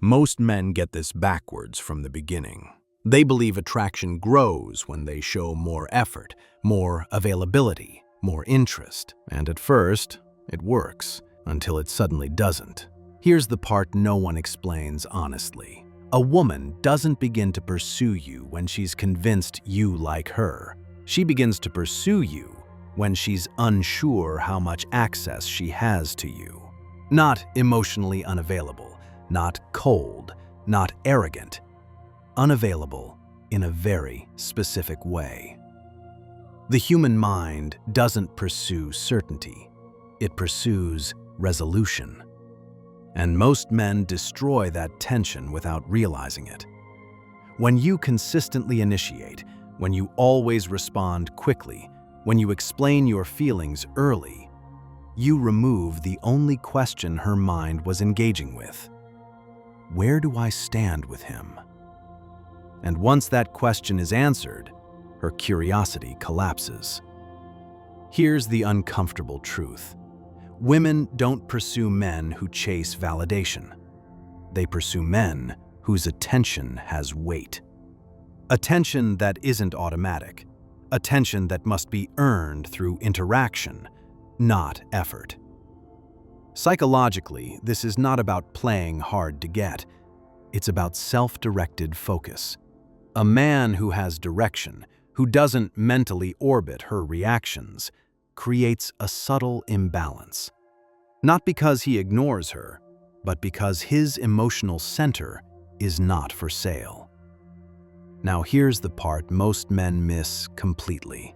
Most men get this backwards from the beginning. They believe attraction grows when they show more effort, more availability, more interest. And at first, it works, until it suddenly doesn't. Here's the part no one explains honestly. A woman doesn't begin to pursue you when she's convinced you like her. She begins to pursue you when she's unsure how much access she has to you. Not emotionally unavailable, not cold, not arrogant. Unavailable in a very specific way. The human mind doesn't pursue certainty. It pursues resolution. And most men destroy that tension without realizing it. When you consistently initiate, when you always respond quickly, when you explain your feelings early, you remove the only question her mind was engaging with. Where do I stand with him? And once that question is answered, her curiosity collapses. Here's the uncomfortable truth. Women don't pursue men who chase validation. They pursue men whose attention has weight. Attention that isn't automatic. Attention that must be earned through interaction, not effort. Psychologically, this is not about playing hard to get. It's about self-directed focus. A man who has direction, who doesn't mentally orbit her reactions, creates a subtle imbalance. Not because he ignores her, but because his emotional center is not for sale. Now here's the part most men miss completely.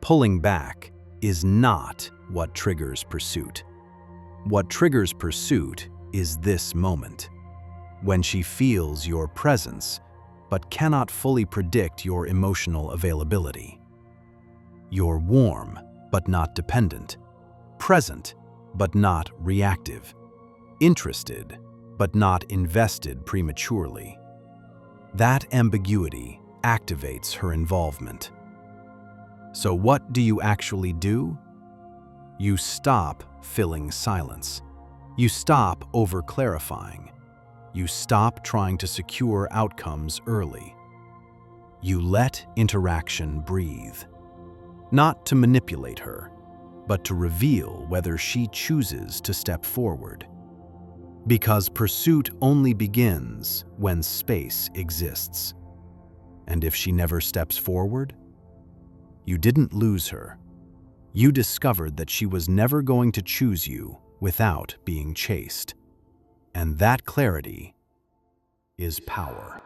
Pulling back is not what triggers pursuit. What triggers pursuit is this moment, when she feels your presence, but cannot fully predict your emotional availability. You're warm, but not dependent, present, but not reactive, interested, but not invested prematurely. That ambiguity activates her involvement. So what do you actually do? You stop filling silence. You stop over-clarifying. You stop trying to secure outcomes early. You let interaction breathe. Not to manipulate her, but to reveal whether she chooses to step forward. Because pursuit only begins when space exists. And if she never steps forward, you didn't lose her. You discovered that she was never going to choose you without being chased. And that clarity is power.